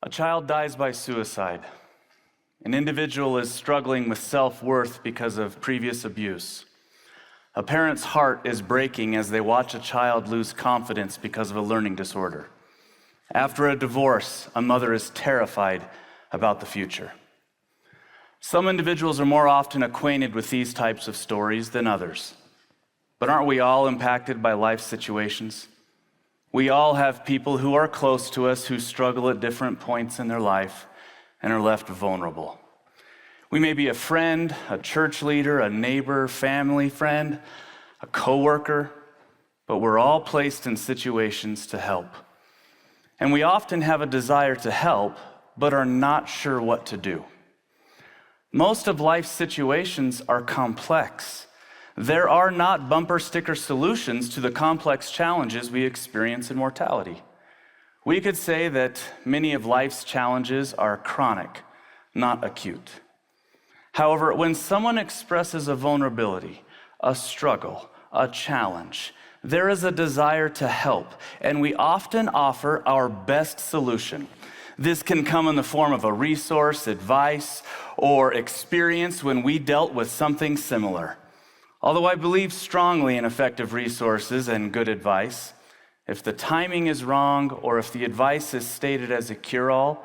A child dies by suicide. An individual is struggling with self-worth because of previous abuse. A parent's heart is breaking as they watch a child lose confidence because of a learning disorder. After a divorce, a mother is terrified about the future. Some individuals are more often acquainted with these types of stories than others. But aren't we all impacted by life situations? We all have people who are close to us who struggle at different points in their life and are left vulnerable. We may be a friend, a church leader, a neighbor, family friend, a coworker, but we're all placed in situations to help. And we often have a desire to help, but are not sure what to do. Most of life's situations are complex. There are not bumper sticker solutions to the complex challenges we experience in mortality. We could say that many of life's challenges are chronic, not acute. However, when someone expresses a vulnerability, a struggle, a challenge, there is a desire to help, and we often offer our best solution. This can come in the form of a resource, advice, or experience when we dealt with something similar. Although I believe strongly in effective resources and good advice, if the timing is wrong or if the advice is stated as a cure-all,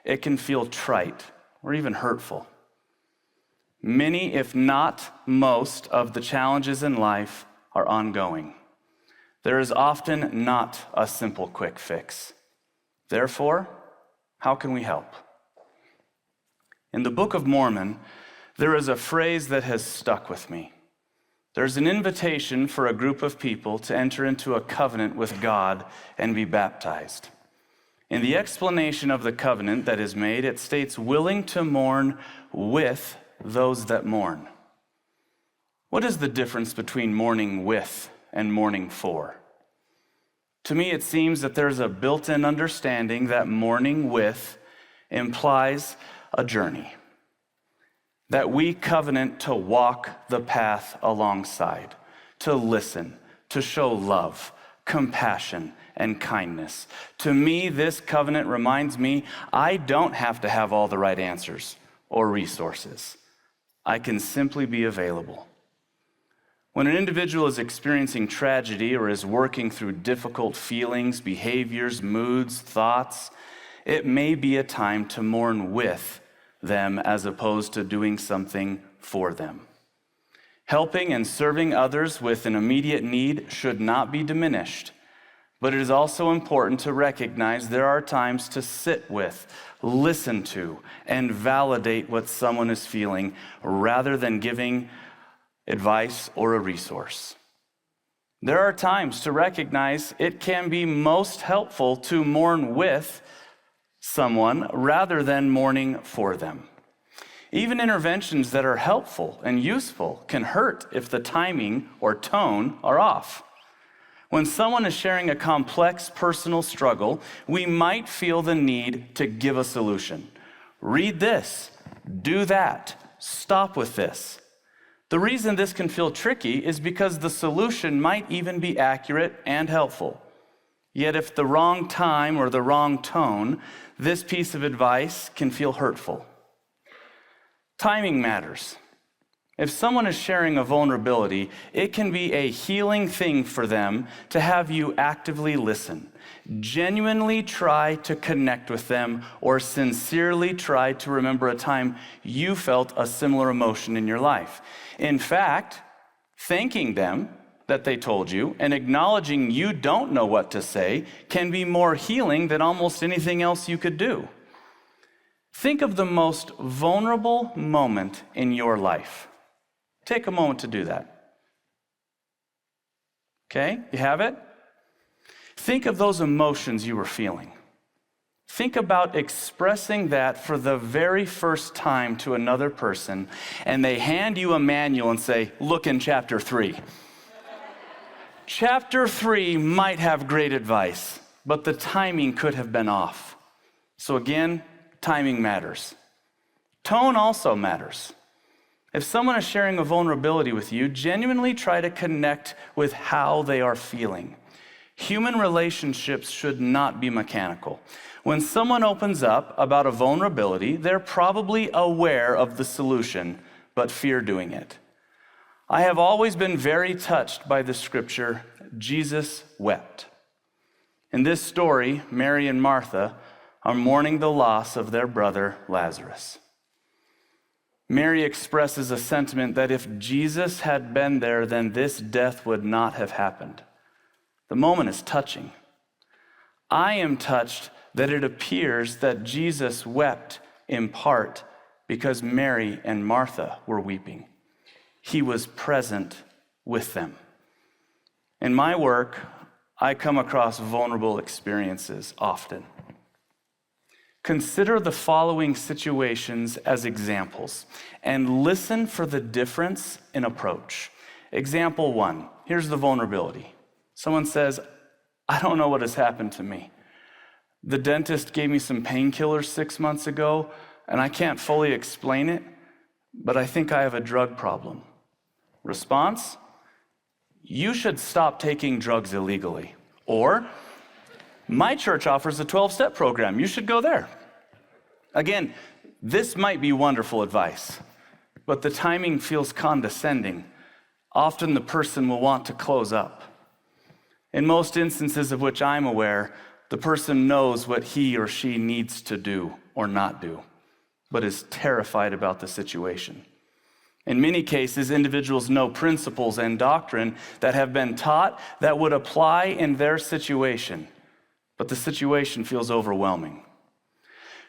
it can feel trite or even hurtful. Many, if not most, of the challenges in life are ongoing. There is often not a simple quick fix. Therefore, how can we help? In the book of Mourn, there is a phrase that has stuck with me. There's an invitation for a group of people to enter into a covenant with God and be baptized. In the explanation of the covenant that is made, it states, willing to mourn with those that mourn. What is the difference between mourning with and mourning for? To me, it seems that there's a built-in understanding that mourning with implies a journey, that we covenant to walk the path alongside, to listen, to show love, compassion, and kindness. To me, this covenant reminds me I don't have to have all the right answers or resources. I can simply be available. When an individual is experiencing tragedy or is working through difficult feelings, behaviors, moods, thoughts, it may be a time to mourn with them as opposed to doing something for them. Helping and serving others with an immediate need should not be diminished, but it is also important to recognize there are times to sit with, listen to, and validate what someone is feeling rather than giving advice or a resource. There are times to recognize it can be most helpful to mourn with someone rather than mourning for them. Even interventions that are helpful and useful can hurt if the timing or tone are off. When someone is sharing a complex personal struggle, we might feel the need to give a solution. Read this, do that, stop with this. The reason this can feel tricky is because the solution might even be accurate and helpful. Yet if the wrong time or the wrong tone, this piece of advice can feel hurtful. Timing matters. If someone is sharing a vulnerability, it can be a healing thing for them to have you actively listen. Genuinely try to connect with them or sincerely try to remember a time you felt a similar emotion in your life. In fact, thanking them that they told you and acknowledging you don't know what to say can be more healing than almost anything else you could do. Think of the most vulnerable moment in your life. Take a moment to do that. Okay, you have it? Think of those emotions you were feeling. Think about expressing that for the very first time to another person, and they hand you a manual and say, look in chapter 3. Chapter 3 might have great advice, but the timing could have been off. So again, timing matters. Tone also matters. If someone is sharing a vulnerability with you, genuinely try to connect with how they are feeling. Human relationships should not be mechanical. When someone opens up about a vulnerability, they're probably aware of the solution, but fear doing it. I have always been very touched by the scripture, Jesus wept. In this story, Mary and Martha are mourning the loss of their brother Lazarus. Mary expresses a sentiment that if Jesus had been there, then this death would not have happened. The moment is touching. I am touched that it appears that Jesus wept in part because Mary and Martha were weeping. He was present with them. In my work, I come across vulnerable experiences often. Consider the following situations as examples and listen for the difference in approach. Example 1, here's the vulnerability. Someone says, I don't know what has happened to me. The dentist gave me some painkillers 6 months ago, and I can't fully explain it, but I think I have a drug problem. Response, you should stop taking drugs illegally. Or, my church offers a 12-step program. You should go there. Again, this might be wonderful advice, but the timing feels condescending. Often the person will want to close up. In most instances of which I'm aware, the person knows what he or she needs to do or not do, but is terrified about the situation. In many cases, individuals know principles and doctrine that have been taught that would apply in their situation, but the situation feels overwhelming.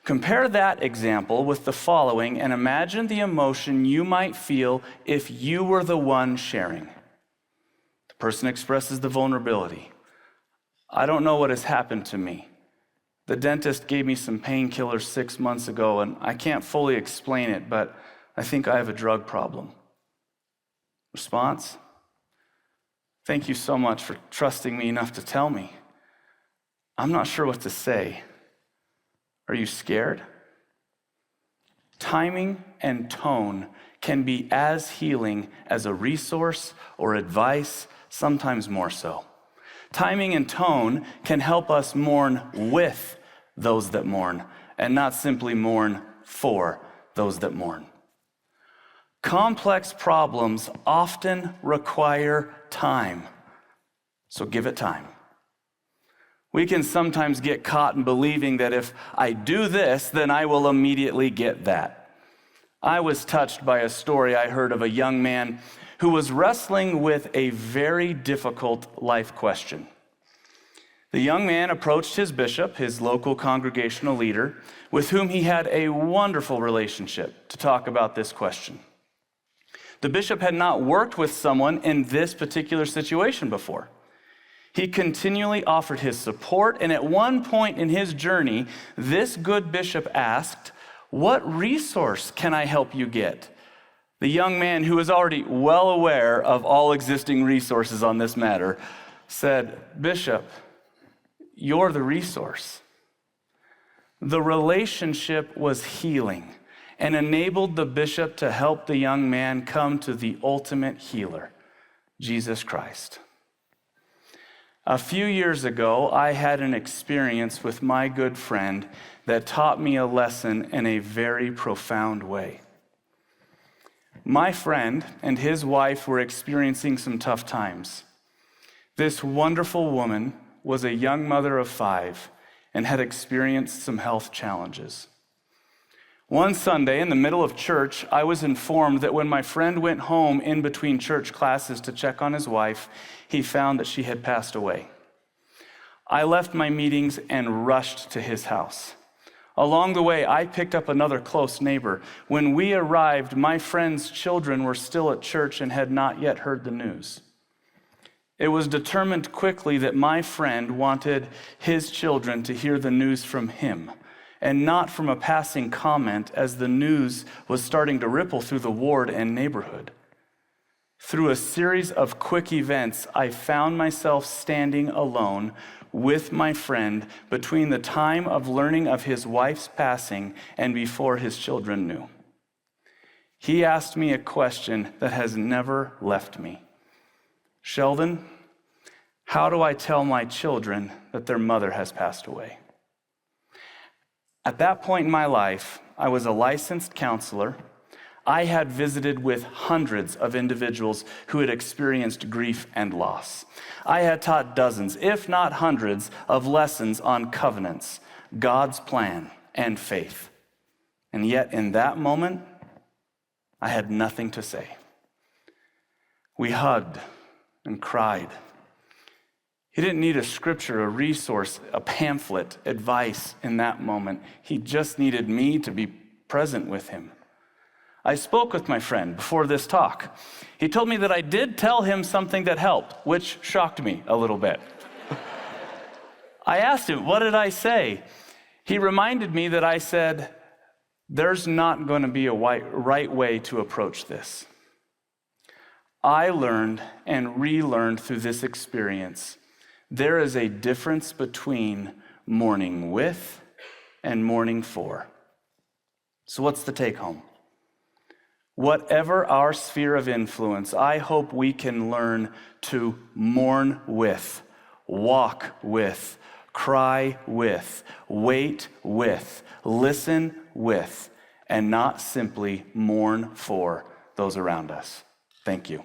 Compare that example with the following and imagine the emotion you might feel if you were the one sharing. The person expresses the vulnerability. I don't know what has happened to me. The dentist gave me some painkillers 6 months ago, and I can't fully explain it, but I think I have a drug problem. Response? Thank you so much for trusting me enough to tell me. I'm not sure what to say. Are you scared? Timing and tone can be as healing as a resource or advice, sometimes more so. Timing and tone can help us mourn with those that mourn, and not simply mourn for those that mourn. Complex problems often require time, so give it time. We can sometimes get caught in believing that if I do this, then I will immediately get that. I was touched by a story I heard of a young man who was wrestling with a very difficult life question. The young man approached his bishop, his local congregational leader, with whom he had a wonderful relationship, to talk about this question. The bishop had not worked with someone in this particular situation before. He continually offered his support, and at one point in his journey, this good bishop asked, "What resource can I help you get?" The young man, who was already well aware of all existing resources on this matter, said, "Bishop, you're the resource." The relationship was healing and enabled the bishop to help the young man come to the ultimate healer, Jesus Christ. A few years ago, I had an experience with my good friend that taught me a lesson in a very profound way. My friend and his wife were experiencing some tough times. This wonderful woman was a young mother of 5 and had experienced some health challenges. One Sunday, in the middle of church, I was informed that when my friend went home in between church classes to check on his wife, he found that she had passed away. I left my meetings and rushed to his house. Along the way, I picked up another close neighbor. When we arrived, my friend's children were still at church and had not yet heard the news. It was determined quickly that my friend wanted his children to hear the news from him, and not from a passing comment, as the news was starting to ripple through the ward and neighborhood. Through a series of quick events, I found myself standing alone with my friend between the time of learning of his wife's passing and before his children knew. He asked me a question that has never left me. "Sheldon, How do I tell my children that their mother has passed away? At that point in my life, I was a licensed counselor. I had visited with hundreds of individuals who had experienced grief and loss. I had taught dozens, if not hundreds, of lessons on covenants, God's plan, and faith. And yet, in that moment, I had nothing to say. We hugged and cried. He didn't need a scripture, a resource, a pamphlet, advice in that moment. He just needed me to be present with him. I spoke with my friend before this talk. He told me that I did tell him something that helped, which shocked me a little bit. I asked him, what did I say? He reminded me that I said, there's not going to be a right way to approach this. I learned and relearned through this experience, there is a difference between mourning with and mourning for. So what's the take home? Whatever our sphere of influence, I hope we can learn to mourn with, walk with, cry with, wait with, listen with, and not simply mourn for those around us. Thank you.